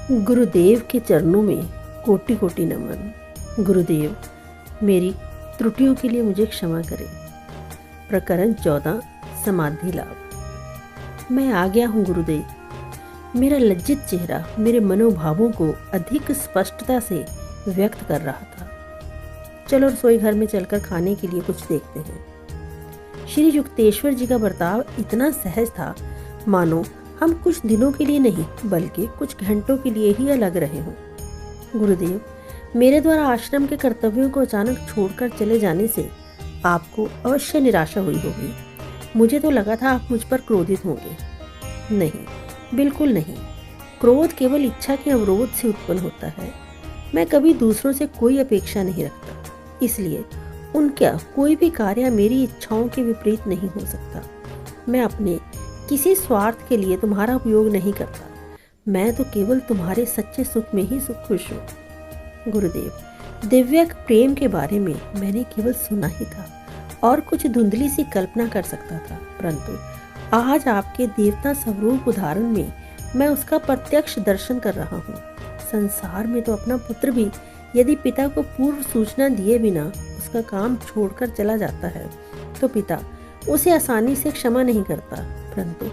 गुरुदेव के चरणों में कोटि कोटि नमन। गुरुदेव, मेरी त्रुटियों के लिए मुझे क्षमा करें। प्रकरण 14, समाधि लाभ। मैं आ गया हूँ गुरुदेव। मेरा लज्जित चेहरा मेरे मनोभावों को अधिक स्पष्टता से व्यक्त कर रहा था। चलो रसोई घर में चलकर खाने के लिए कुछ देखते हैं। श्री युक्तेश्वर जी का बर्ताव इतना सहज था मानो हम कुछ दिनों के लिए नहीं बल्कि कुछ घंटों के लिए ही अलग रहे हों। गुरुदेव, मेरे द्वारा आश्रम के कर्तव्यों को अचानक छोड़कर चले जाने से आपको अवश्य निराशा हुई होगी। मुझे तो लगा था आप मुझ पर क्रोधित होंगे। नहीं, बिल्कुल नहीं। क्रोध केवल इच्छा के अवरोध से उत्पन्न होता है। मैं कभी दूसरों से कोई अपेक्षा नहीं रखता, इसलिए उनका कोई भी कार्य मेरी इच्छाओं के विपरीत नहीं हो सकता। मैं अपने किसी स्वार्थ के लिए तुम्हारा उपयोग नहीं करता। मैं तो केवल तुम्हारे सच्चे सुख में ही खुश हूँ। गुरुदेव, दिव्यक प्रेम के बारे में मैंने केवल सुना ही था और कुछ धुंधली सी कल्पना कर सकता था, परंतु आज आपके देवता स्वरूप उदाहरण में मैं उसका प्रत्यक्ष दर्शन कर रहा हूँ। संसार में तो अपना पुत्र भी यदि पिता को पूर्व सूचना दिए बिना उसका काम छोड़कर चला जाता है तो पिता उसे आसानी से क्षमा नहीं करता, परंतु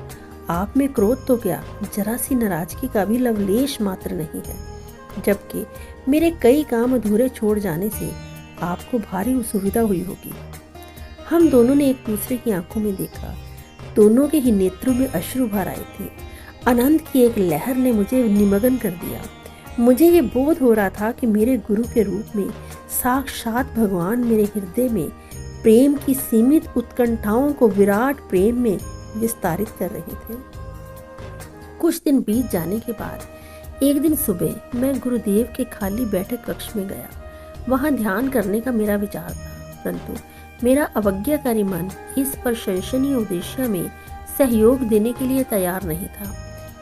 आप में क्रोध तो क्या, जरा सी नाराजगी का भी लवलेश मात्र नहीं है। जबकि मेरे कई काम अधूरे छोड़ जाने से आपको भारी असुविधा हुई होगी। हम दोनों ने एक दूसरे की आंखों में देखा। दोनों के ही नेत्रों में अश्रु भर आए थे। आनंद की एक लहर ने मुझे निमग्न कर दिया। मुझे ये बोध हो रहा था कि मेरे गुरु के रूप में साक्षात भगवान मेरे हृदय में प्रेम की सीमित उत्कंठाओं को विराट प्रेम में विस्तारित कर रहे थे। कुछ दिन बीत जाने के बाद एक दिन सुबह मैं गुरुदेव के खाली बैठक कक्ष में गया। वहां ध्यान करने का मेरा विचार था, परंतु मेरा अवज्ञाकारी मन इस प्रशंसनीय उद्देश्य में सहयोग देने के लिए तैयार नहीं था।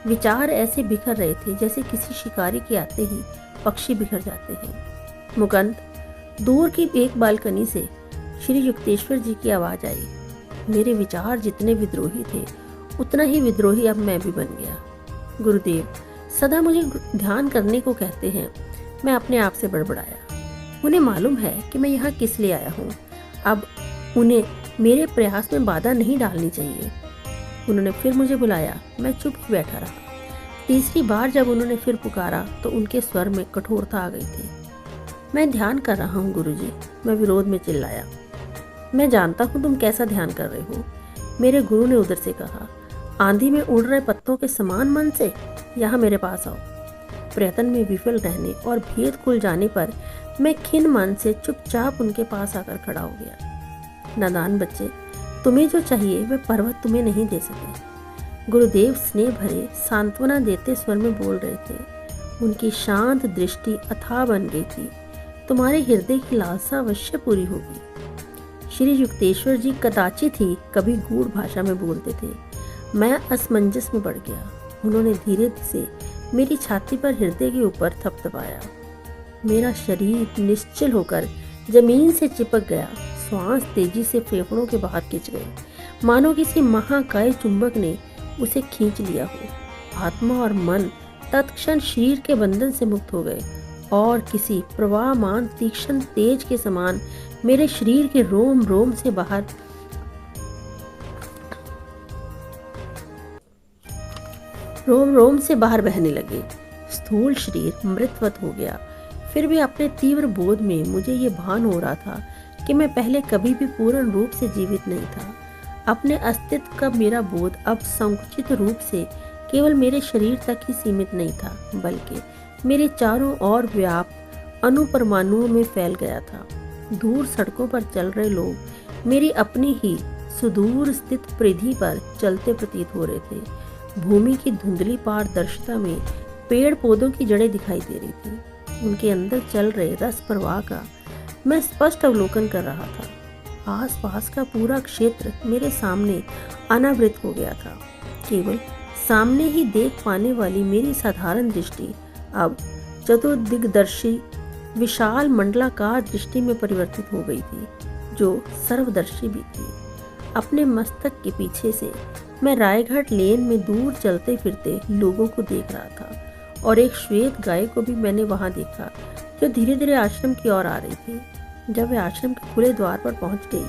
विचार ऐसे बिखर रहे थे जैसे किसी शिकारी के आते ही पक्षी बिखर जाते हैं। मुकंद, दूर की एक बालकनी से श्री युक्तेश्वर जी की आवाज आई। मेरे विचार जितने विद्रोही थे उतना ही विद्रोही अब मैं भी बन गया। गुरुदेव सदा मुझे ध्यान करने को कहते हैं। मैं अपने आप से बड़बड़ाया। उन्हें मालूम है कि मैं यहाँ किस लिए आया हूँ। अब उन्हें मेरे प्रयास में बाधा नहीं डालनी चाहिए। उन्होंने फिर मुझे बुलाया। मैं चुप ही बैठा रहा। तीसरी बार जब उन्होंने फिर पुकारा तो उनके स्वर में कठोरता आ गई थी। मैं ध्यान कर रहा हूँ गुरुजी, मैं विरोध में चिल्लाया। मैं जानता हूँ तुम कैसा ध्यान कर रहे हो, मेरे गुरु ने उधर से कहा। आंधी में उड़ रहे पत्तों के समान मन से यहाँ मेरे पास आओ। प्रयत्न में विफल रहने और भेद खुल जाने पर मैं खिन्न मन से चुपचाप उनके पास आकर खड़ा हो गया। नादान बच्चे, तुम्हें जो चाहिए वह पर्वत तुम्हें नहीं दे सके। गुरुदेव स्नेह भरे सांत्वना देते स्वर में बोल रहे थे। उनकी शांत दृष्टि अथाह बन गई थी। तुम्हारे हृदय की लालसा अवश्य पूरी होगी। श्री युक्तेश्वर जी कदाचित ही कभी गूढ़ भाषा में बोलते थे। मैं असमंजस में पड़ गया। उन्होंने धीरे से मेरी छाती पर हृदय के ऊपर थपथपाया। मेरा शरीर निश्चल होकर जमीन से चिपक गया। श्वास तेजी से फेफड़ों के बाहर खिंच गए, मानो किसी महाकाय चुंबक ने उसे खींच लिया हो। आत्मा और मन तत्क्षण शरीर के बंधन से मुक्त हो गए और किसी प्रवाहमान तीक्ष्ण तेज के समान मेरे शरीर के रोम रोम से बाहर बहने लगे। स्थूल शरीर मृतवत हो गया। फिर भी अपने तीव्र बोध में मुझे ये भान हो रहा था कि मैं पहले कभी भी पूर्ण रूप से जीवित नहीं था। अपने अस्तित्व का मेरा बोध अब संकुचित रूप से केवल मेरे शरीर तक ही सीमित नहीं था, बल्कि मेरे चारों ओर व्याप्त अणुपरमाणुओं में फैल गया था। दूर सड़कों पर चल रहे लोग मेरी अपनी ही सुदूर स्थित परिधि पर चलते प्रतीत हो रहे थे। भूमि की धुंधली पारदर्शिता में पेड़ पौधों की जड़ें दिखाई दे रही थी। उनके अंदर चल रहे रस प्रवाह का मैं स्पष्ट अवलोकन कर रहा था। आसपास का पूरा क्षेत्र मेरे सामने अनावृत हो गया था। केवल सामने ही देख पाने वाली मेरी साधारण दृष्टि अब चतुर्दिग्दर्शी विशाल मंडलाकार दृष्टि में परिवर्तित हो गई थी, जो सर्वदर्शी भी थी। अपने मस्तक के पीछे से मैं रायघाट लेन में दूर चलते फिरते लोगों को देख रहा था और एक श्वेत गाय को भी मैंने वहां देखा, जो धीरे धीरे आश्रम की ओर आ रही थी। जब वह आश्रम के खुले द्वार पर पहुंच गई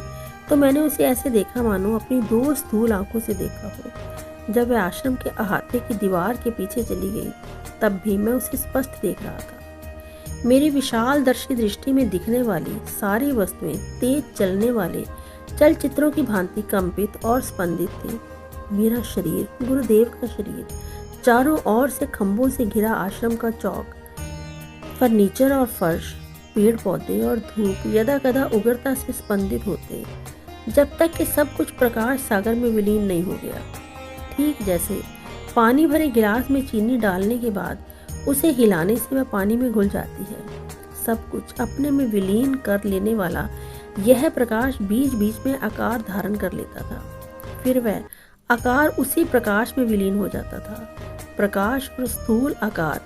तो मैंने उसे ऐसे देखा मानो अपनी 2 स्थूल आंखों से देखा हो। जब वह आश्रम के अहाते की दीवार के पीछे चली गई तब भी मैं उसे स्पष्ट देख रहा था। मेरी विशाल दर्शी दृष्टि में दिखने वाली सारी वस्तुएं तेज चलने वाले चलचित्रों की भांति कंपित और स्पंदित थी। मेरा शरीर, गुरुदेव का शरीर, चारों ओर से खंभों से घिरा आश्रम का चौक, फर्नीचर और फर्श, पेड़ पौधे और धूप यदा कदा उग्रता से स्पंदित होते, जब तक कि सब कुछ प्रकाश सागर में विलीन नहीं हो गया। ठीक जैसे पानी भरे गिलास में चीनी डालने के बाद उसे हिलाने से वह पानी में घुल जाती है। सब कुछ अपने में विलीन कर लेने वाला यह प्रकाश बीच बीच में आकार धारण कर लेता था। फिर वह आकार उसी प्रकाश में विलीन हो जाता था। प्रकाश और स्थूल आकार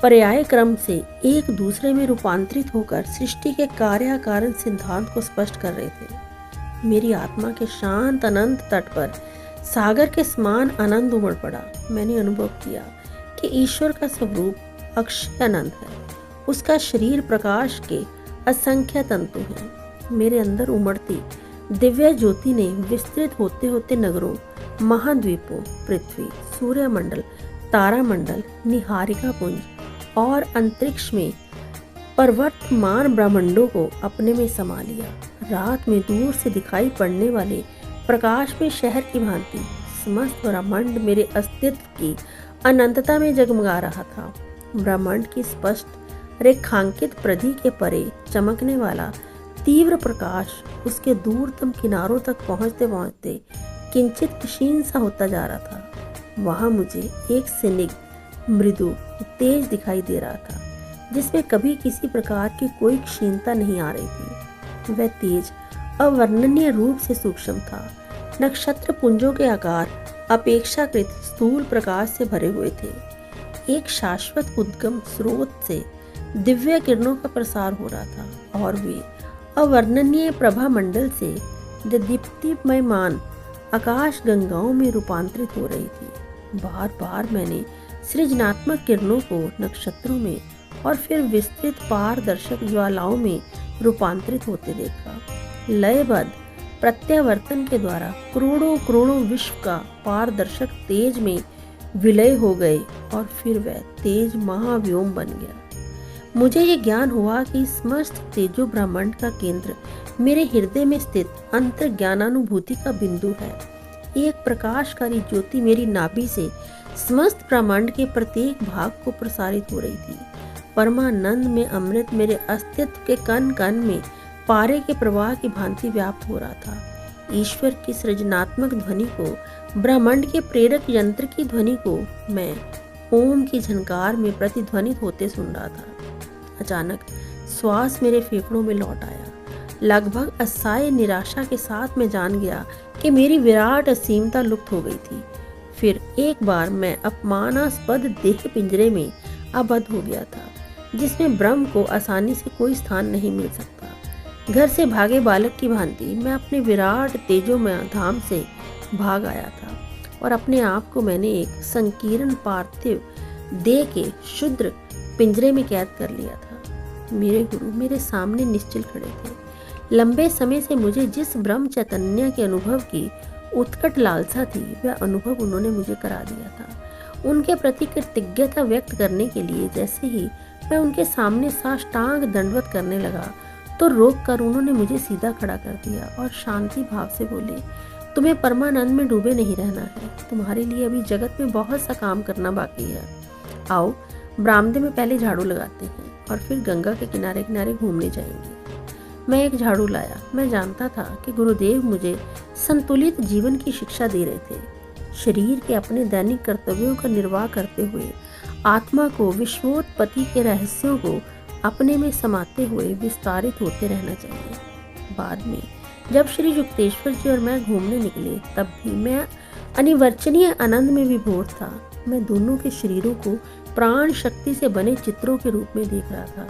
पर्याय क्रम से एक दूसरे में रूपांतरित होकर सृष्टि के कार्य कारण सिद्धांत को स्पष्ट कर रहे थे। मेरी आत्मा के शांत अनंत तट पर सागर के समान आनंद उमड़ पड़ा। मैंने अनुभव किया कि ईश्वर का स्वरूप अक्षय अनंत है। उसका शरीर प्रकाश के असंख्य तंतु हैं। मेरे अंदर उमड़ती दिव्य ज्योति ने विस्तृत होते होते नगरों, महाद्वीपों, पृथ्वी, सूर्यमंडल, तारामंडल, निहारिका पुंज और अंतरिक्ष में प्रवर्तमान ब्रह्मांडों को अपने में समा लिया। रात में दूर से दिखाई पड़ने वाले प्रकाश में शहर की भांति समस्त ब्रह्मांड मेरे अस्तित्व की अनंतता में जगमगा रहा था। ब्रह्मांड की स्पष्ट रेखांकित परिधि के परे चमकने वाला तीव्र प्रकाश उसके दूरतम किनारों तक पहुंचते पहुंचते किंचित क्षीण सा होता जा रहा था। वहां मुझे एक स्निग्ध, मृदु तेज दिखाई दे रहा था, जिसमें कभी किसी प्रकार की कोई क्षीणता नहीं आ रही थी। वह तेज अवर्णनीय रूप से सूक्ष्म था। नक्षत्र पुंजों के आकार अपेक्षाकृत स्थूल प्रकाश से भरे हुए थे। एक शाश्वत उद्गम स्रोत से दिव्य किरणों का प्रसार हो रहा था और वे अवर्णनीय प्रभा मंडल से दीप्तिमयमान आकाश गंगाओं में रूपांतरित हो रही थी। बार बार मैंने सृजनात्मक किरणों को नक्षत्रों में और फिर विस्तृत पारदर्शक ज्वालाओं में रूपांतरित होते देखा। लयबद्ध प्रत्यावर्तन के द्वारा करोड़ों करोड़ों विश्व का पारदर्शक तेज में विलय हो गए और फिर वह तेज महाव्योम बन गया। मुझे ये ज्ञान हुआ कि समस्त तेजो ब्रह्मांड का केंद्र मेरे हृदय में स्थित अंतर्ज्ञानानुभूति का बिंदु है। एक प्रकाशकारी ज्योति मेरी नाभि से समस्त ब्रह्मांड के प्रत्येक भाग को प्रसारित हो रही थी। परमानंद में अमृत मेरे अस्तित्व के कण कण में पारे के प्रवाह की भांति व्याप्त हो रहा था। ईश्वर की सृजनात्मक ध्वनि को, ब्रह्मांड के प्रेरक यंत्र की ध्वनि को मैं ओम की झनकार में प्रतिध्वनित होते सुन रहा था। अचानक श्वास मेरे फेफड़ों में लौट आया। लगभग असहाय निराशा के साथ मैं जान गया कि मेरी विराट असीमता लुप्त हो गई थी। फिर एक बार मैं अपमानास्पद देह पिंजरे में आबद्ध हो गया था, जिसमें ब्रह्म को आसानी से कोई स्थान नहीं मिल सकता। घर से भागे बालक की भांति मैं अपने विराट तेजोमय धाम से भाग आया था और अपने आप को मैंने एक संकीर्ण पार्थिव देह के शुद्र पिंजरे में कैद कर लिया था। मेरे गुरु मेरे सामने निश्चल खड़े थे। लंबे समय से मुझे जिस ब्रह्म चैतन्य के अनुभव की उत्कट लालसा थी, वह अनुभव उन्होंने मुझे करा दिया था। उनके प्रति कृतज्ञता व्यक्त करने के लिए जैसे ही मैं उनके सामने साष्टांग दंडवत करने लगा तो रोक कर उन्होंने मुझे सीधा खड़ा कर दिया और शांति भाव से बोले, तुम्हें परमानंद में डूबे नहीं रहना है। तुम्हारे लिए अभी जगत में बहुत सा काम करना बाकी है। आओ बरामदे में पहले झाड़ू लगाते हैं और फिर गंगा के किनारे किनारे घूमने जाएंगे। मैं एक झाड़ू लाया। मैं जानता था कि गुरुदेव मुझे संतुलित जीवन की शिक्षा दे रहे थे। शरीर के अपने दैनिक कर्तव्यों का निर्वाह करते हुए आत्मा को विश्वोत्पत्ति के रहस्यों को अपने में समाते हुए विस्तारित होते रहना चाहिए। बाद में जब श्री युक्तेश्वर जी और मैं घूमने निकले तब भी मैं अनिवर्चनीय आनंद में विभोर था। मैं दोनों के शरीरों को प्राण शक्ति से बने चित्रों के रूप में देख रहा था,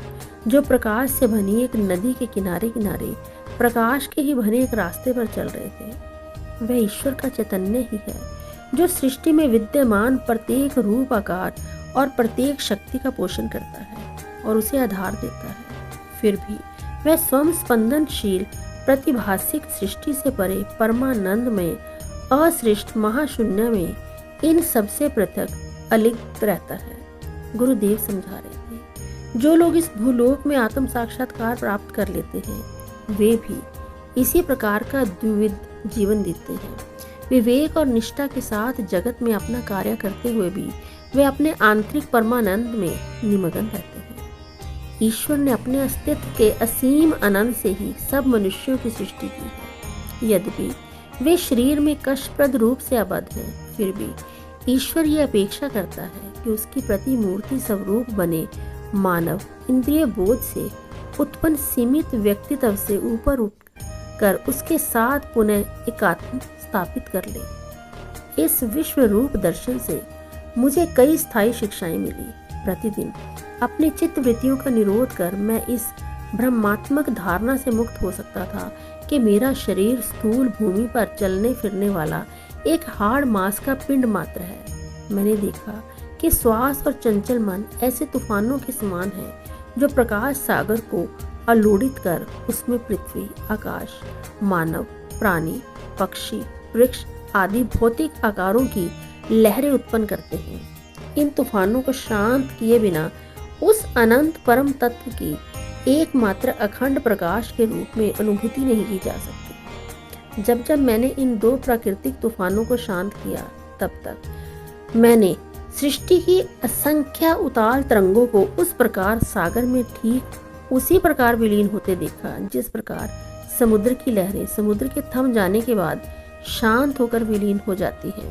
जो प्रकाश से बनी एक नदी के किनारे किनारे प्रकाश के ही बने एक रास्ते पर चल रहे थे। वह ईश्वर का चैतन्य ही है, जो सृष्टि में विद्यमान प्रत्येक रूप, आकार और प्रत्येक शक्ति का पोषण करता है और उसे आधार देता है। फिर भी वह स्वयं स्पंदनशील प्रतिभासिक सृष्टि से परे परमानंद में असृष्ट महाशून्य में इन सबसे पृथक अलिप्त रहता है। गुरुदेव समझा रहे थे, जो लोग इस भूलोक में आत्म साक्षात्कार प्राप्त कर लेते हैं वे भी इसी प्रकार का द्विविध जीवन जीते हैं। विवेक और निष्ठा के साथ जगत में अपना कार्य करते हुए भी वे अपने आंतरिक परमानंद में निमग्न रहते हैं। ईश्वर ने अपने अस्तित्व के असीम आनंद से ही सब मनुष्यों की सृष्टि की है। यद्यपि वे शरीर में कष्टप्रद रूप से आबद्ध हैं, फिर भी ईश्वर ये अपेक्षा करता है कि उसकी प्रतिमूर्ति स्वरूप बने मानव इंद्रिय बोध से उत्पन्न सीमित व्यक्तित्व से ऊपर उठकर उसके साथ पुनः एकात्म स्थापित कर ले। इस विश्व रूप दर्शन से मुझे कई स्थायी शिक्षाएं मिली। प्रतिदिन अपनी चित्त वृत्तियों का निरोध कर मैं इस भ्रमात्मक धारणा से मुक्त हो सकता था कि मेरा शरीर स्थूल भूमि पर चलने फिरने वाला एक हाड़ मांस का पिंड मात्र है। मैंने देखा कि श्वास और चंचल मन ऐसे तूफानों के समान है जो प्रकाश सागर को आलोड़ित कर उसमें पृथ्वी, आकाश, मानव, प्राणी, पक्षी, वृक्ष आदि भौतिक आकारों की लहरें उत्पन्न करते हैं। इन तूफानों को शांत किए बिना उस अनंत परम तत्व की एकमात्र अखंड प्रकाश के रूप में अनुभूति नहीं की जा सकती। जब जब मैंने इन दो प्राकृतिक तूफानों को शांत किया, तब तक मैंने सृष्टि की असंख्य उताल तरंगों को उस प्रकार सागर में ठीक उसी प्रकार विलीन होते देखा जिस प्रकार समुद्र की लहरें समुद्र के थम जाने के बाद शांत होकर विलीन हो जाती हैं।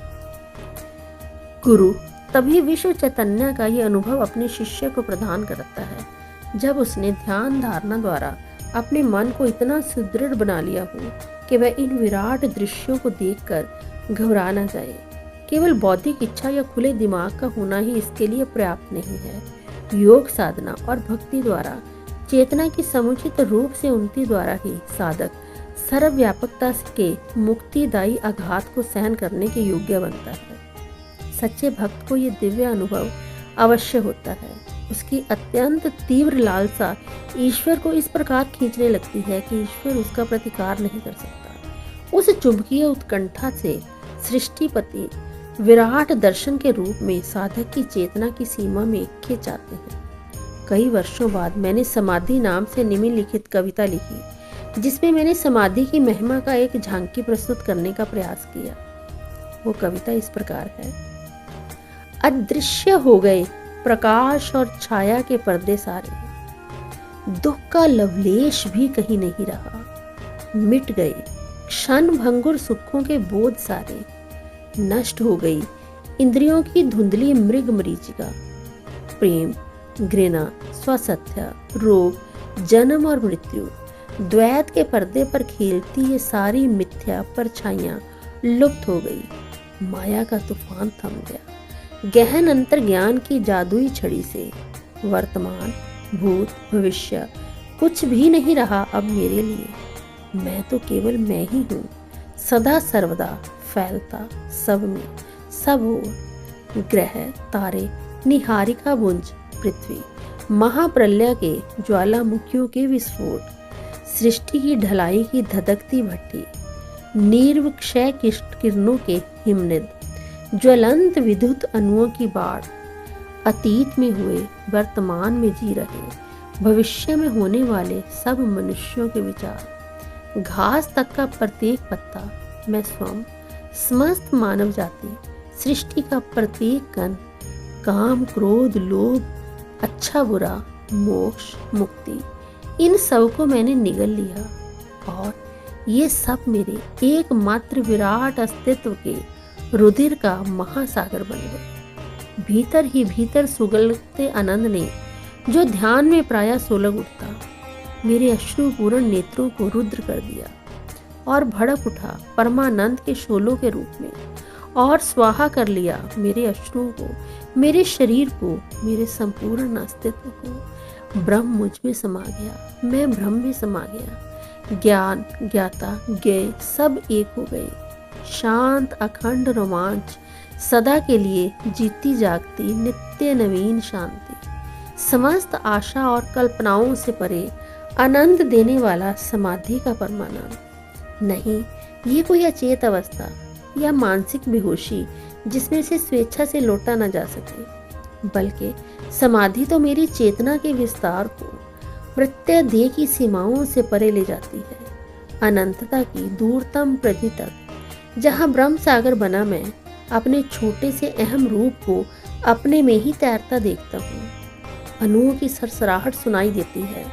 गुरु तभी विश्व चैतन्य का ये अनुभव अपने शिष्य को प्रदान करता है जब उसने ध्यान धारणा द्वारा अपने मन को इतना सुदृढ़ बना लिया हो कि वह इन विराट दृश्यों को देखकर घबरा न जाए। केवल बौद्धिक इच्छा या खुले दिमाग का होना ही इसके लिए पर्याप्त नहीं है। योग साधना और भक्ति द्वारा चेतना की समुचित रूप से उन्नति द्वारा ही साधक सर्वव्यापकता के मुक्तिदायी आघात को सहन करने के योग्य बनता है। सच्चे भक्त को ये दिव्य अनुभव अवश्य होता है। उसकी अत्यंत तीव्र लालसा ईश्वर को इस प्रकार खींचने लगती है कि ईश्वर उसका प्रतिकार नहीं कर सकता। उस चुंबकीय उत्कंठा से सृष्टिपति विराट दर्शन के रूप में साधक की चेतना की सीमा में खिंचाते हैं। कई वर्षों बाद मैंने समाधि नाम से निम्नलिखित कविता लिखी, जिसमें मैंने समाधि की महिमा का एक झांकी प्रस्तुत करने का प्रयास किया। वो कविता इस प्रकार है। अदृश्य हो गए प्रकाश और छाया के पर्दे सारे, दुख का लवलेश भी कहीं नहीं रहा। मिट गए क्षण भंगुर सुखों के बोझ सारे, नष्ट हो गई इंद्रियों की धुंधली मृग मरीचिका। प्रेम, घृणा, स्वास्थ्य, रोग, जन्म और मृत्यु, द्वैत के पर्दे पर खेलती ये सारी मिथ्या परछाइयां लुप्त हो गई। माया का तूफान थम गया गहन अंतर ज्ञान की जादुई छड़ी से। वर्तमान, भूत, भविष्य कुछ भी नहीं रहा अब मेरे लिए। मैं तो केवल मैं ही हूँ, सदा सर्वदा फैलता सब में, सब ओर। ग्रह, तारे, निहारिका पुंज, पृथ्वी, महाप्रलय के ज्वालामुखियों के विस्फोट, सृष्टि की ढलाई की धधकती भट्टी, नीर्व क्षय किरणों के हिमनिद, ज्वलंत विद्युत अणुओं की बाढ़, अतीत में हुए, वर्तमान में जी रहे, भविष्य में होने वाले सब मनुष्यों के विचार, घास तक का प्रत्येक पत्ता, मैं स्वयं, समस्त मानव जाति, सृष्टि का प्रत्येक कण, काम, क्रोध, लोभ, अच्छा बुरा, मोक्ष, मुक्ति, इन सब को मैंने निगल लिया और ये सब मेरे एकमात्र विराट अस्तित्व के रुधिर का महासागर बन गए। भीतर ही भीतर सुगलते आनंद ने जो ध्यान में प्रायः सोलग उठता, मेरे अश्रुपूर्ण नेत्रों को रुद्र कर दिया और भड़क उठा परमानंद के शोलों के रूप में और स्वाहा कर लिया मेरे अश्रुओं को, मेरे शरीर को, मेरे संपूर्ण अस्तित्व को। ब्रह्म मुझ में समा गया, मैं ब्रह्म में समा गया। ज्ञान, ज्ञाता, ज्ञेय सब एक हो गए। शांत अखंड रोमांच सदा के लिए जीती जागती नित्य नवीन शांति, समस्त आशा और कल्पनाओं से परे आनंद देने वाला समाधि का परमानंद। नहीं, ये कोई अचेत अवस्था या मानसिक बेहोशी जिसमें से स्वेच्छा से लौटा न जा सके, बल्कि समाधि तो मेरी चेतना के विस्तार को प्रत्यय देह की सीमाओं से परे ले जाती है, अनंतता की दूरतम प्रति तक, जहाँ ब्रह्म सागर बना मैं अपने छोटे से अहम रूप को अपने में ही तैरता देखता हूँ। अणुओं की सरसराहट सुनाई देती है।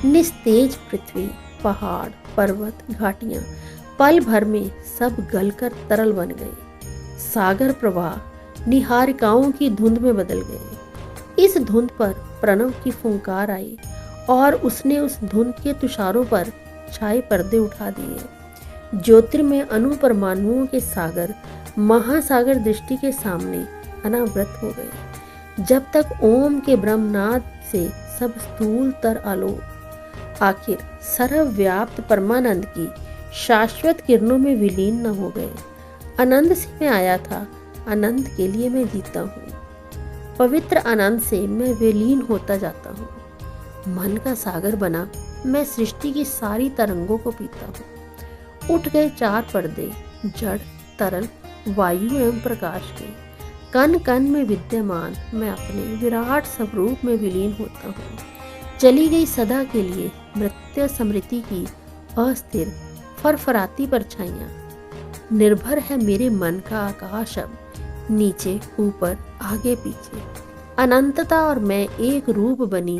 निस्तेज पृथ्वी, पहाड़, पर्वत, घाटियाँ पल भर में सब गलकर तरल बन गए। सागर प्रवाह निहारिकाओं की धुंध में बदल गए। इस धुंध पर प्रणव की फुंकार आई और उसने उस धुंध के तुषारों पर छाए पर्दे उठा दिए। ज्योतिर्मय अणु परमाणुओं के सागर महासागर दृष्टि के सामने अनावृत हो गए। जब तक ओम के ब्रह्मनाद से सब स्थूल तर आलोक आखिर सर्वव्याप्त परमानंद की शाश्वत किरणों में विलीन न हो गए। आनंद से मैं आया था, आनंद के लिए मैं जीता हूँ। पवित्र आनंद से मैं विलीन होता जाता हूँ। मन का सागर बना मैं सृष्टि की सारी तरंगों को पीता हूँ। उठ गए चार पर्दे, जड़, तरल, वायु एवं प्रकाश के। कण कण में विद्यमान मैं अपने विराट स्वरूप में विलीन होता हूँ। चली गई सदा के लिए मृत्यु स्मृति की अस्थिर फरफराती परछाइयाँ। निर्भर है मेरे मन का आकाश अब, नीचे ऊपर आगे पीछे। अनंतता और मैं एक रूप बनी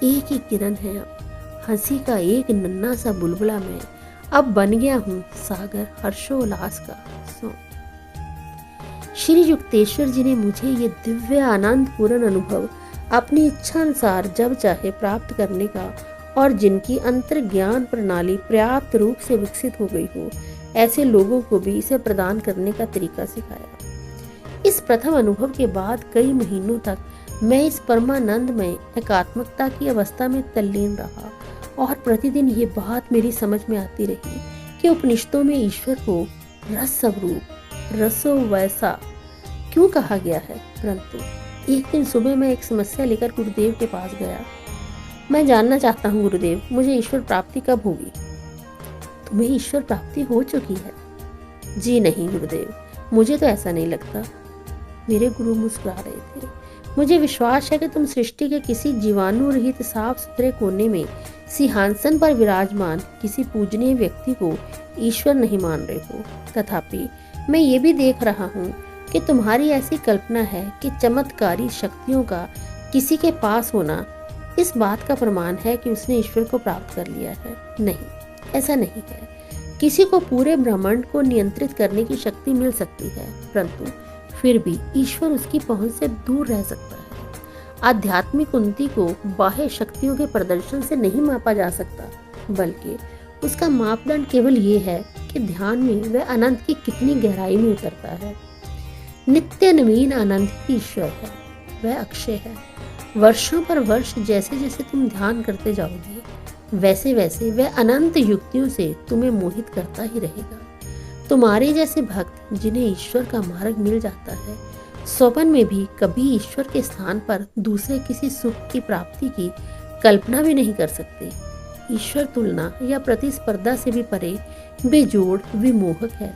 एक ही किरण है अब। हंसी का एक नन्हा सा बुलबुला मैं अब बन गया हूँ सागर हर्षोल्लास का। श्री युक्तेश्वर जी ने मुझे ये दिव्य आनंद पूर्ण अनुभव अपनी इच्छा अनुसार जब चाहे प्राप्त करने का और जिनकी अंतर्ज्ञान प्रणाली पर्याप्त रूप से विकसित हो गई हो, ऐसे लोगों को भी इसे प्रदान करने का तरीका सिखाया। इस प्रथम अनुभव के बाद कई महीनों तक मैं इस परमानंद में एकात्मकता की अवस्था में तल्लीन रहा और प्रतिदिन ये बात मेरी समझ में आती रही कि उपनिषदों में ईश्वर को रस स्वरूप, रसो वैसा क्यों कहा गया है। परंतु एक दिन सुबह मैं एक समस्या लेकर गुरुदेव के पास गया। मैं जानना चाहता हूँ गुरुदेव, मुझे ईश्वर प्राप्ति कब होगी? तुम्हें ईश्वर प्राप्ति हो चुकी है? जी नहीं गुरुदेव, मुझे तो ऐसा नहीं लगता। मेरे गुरु मुस्कुरा रहे थे। मुझे विश्वास है कि तुम सृष्टि के किसी जीवाणु रहित साफ सुथरे कोने में सिंहासन पर विराजमान किसी पूजनीय व्यक्ति को ईश्वर नहीं मान रहे हो। तथापि मैं ये भी देख रहा हूँ कि तुम्हारी ऐसी कल्पना है कि चमत्कारी शक्तियों का किसी के पास होना इस बात का प्रमाण है कि उसने ईश्वर को प्राप्त कर लिया है। नहीं, ऐसा नहीं है। किसी को पूरे ब्रह्मांड को नियंत्रित करने की शक्ति मिल सकती है, परंतु फिर भी ईश्वर उसकी पहुंच से दूर रह सकता है। आध्यात्मिक उन्नति को बाह्य शक्तियों के प्रदर्शन से नहीं मापा जा सकता, बल्कि उसका मापदंड केवल ये है कि ध्यान में वह अनंत की कितनी गहराई में उतरता है। नित्य नवीन आनंद ही ईश्वर है, वह अक्षय है। वर्षों पर वर्ष जैसे जैसे तुम ध्यान करते जाओगे, वैसे वैसे वह अनंत युक्तियों से तुम्हें मोहित करता ही रहेगा। तुम्हारे जैसे भक्त जिन्हें ईश्वर का मार्ग मिल जाता है, स्वप्न में भी कभी ईश्वर के स्थान पर दूसरे किसी सुख की प्राप्ति की कल्पना भी नहीं कर सकते। ईश्वर तुलना या प्रतिस्पर्धा से भी परे बेजोड़ विमोहक है।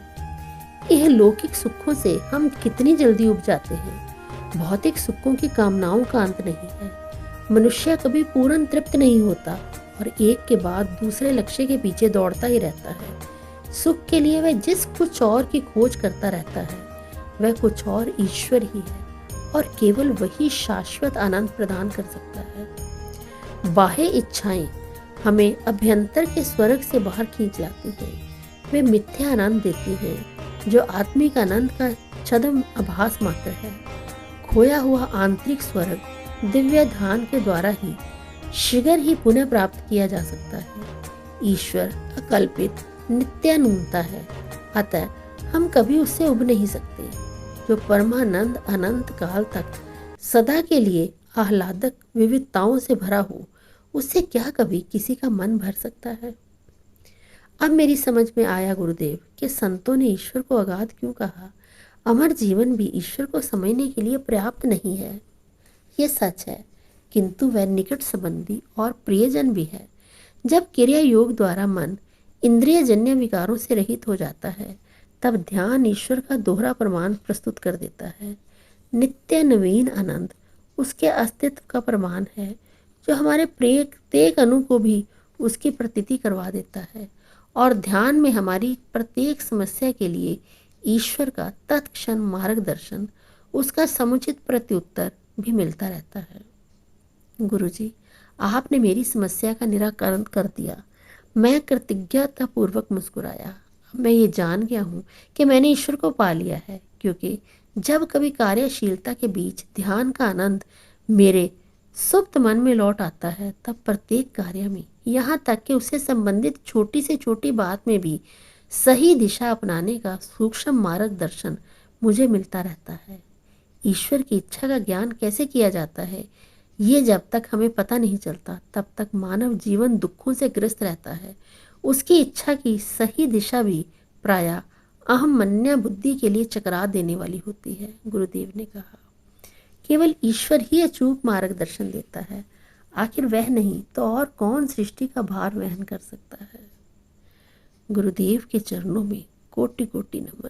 यह लौकिक सुखों से हम कितनी जल्दी उब जाते हैं। भौतिक सुखों की कामनाओं का अंत नहीं है। मनुष्य कभी पूर्ण तृप्त नहीं होता और एक के बाद दूसरे लक्ष्य के पीछे दौड़ता ही रहता है। सुख के लिए वह जिस कुछ और की खोज करता रहता है, वह कुछ और ईश्वर ही है और केवल वही शाश्वत आनंद प्रदान कर सकता है। बाह्य इच्छाएं हमें अभ्यंतर के स्वर्ग से बाहर खींच लाती हैं। वे मिथ्या आनंद देती हैं जो आत्मिक आनंद का छद्म आभास मात्र है। खोया हुआ आंतरिक स्वर्ग दिव्य ध्यान के द्वारा ही शीघ्र ही पुनः प्राप्त किया जा सकता है। ईश्वर अकल्पित नित्यानंता है, अतः हम कभी उससे उब नहीं सकते। जो परमानंद अनंत काल तक सदा के लिए आह्लादक विविधताओं से भरा हो, उससे क्या कभी किसी का मन भर सकता है? अब मेरी समझ में आया गुरुदेव कि संतों ने ईश्वर को अगाध क्यों कहा। अमर जीवन भी ईश्वर को समझने के लिए पर्याप्त नहीं है, ये सच है, किंतु वह निकट संबंधी और प्रियजन भी है। जब क्रिया योग द्वारा मन इंद्रियजन्य विकारों से रहित हो जाता है, तब ध्यान ईश्वर का दोहरा प्रमाण प्रस्तुत कर देता है। नित्य नवीन आनंद उसके अस्तित्व का प्रमाण है, जो हमारे प्रत्येक अणु को भी उसकी प्रतीति करवा देता है, और ध्यान में हमारी प्रत्येक समस्या के लिए ईश्वर का तत्क्षण मार्गदर्शन, उसका समुचित प्रत्युत्तर भी मिलता रहता है। गुरुजी, आपने मेरी समस्या का निराकरण कर दिया। मैं कृतज्ञतापूर्वक मुस्कुराया। अब मैं ये जान गया हूँ कि मैंने ईश्वर को पा लिया है, क्योंकि जब कभी कार्यशीलता के बीच ध्यान का आनंद मेरे सुप्त मन में लौट आता है, तब प्रत्येक कार्य में, यहाँ तक कि उससे संबंधित छोटी से छोटी बात में भी सही दिशा अपनाने का सूक्ष्म मार्गदर्शन मुझे मिलता रहता है। ईश्वर की इच्छा का ज्ञान कैसे किया जाता है, ये जब तक हमें पता नहीं चलता, तब तक मानव जीवन दुखों से ग्रस्त रहता है। उसकी इच्छा की सही दिशा भी प्रायः अहम मन्या बुद्धि के लिए चकरा देने वाली होती है। गुरुदेव ने कहा, केवल ईश्वर ही अचूक मार्गदर्शन देता है। आखिर वह नहीं तो और कौन सृष्टि का भार वहन कर सकता है। गुरुदेव के चरणों में कोटि कोटि नमन।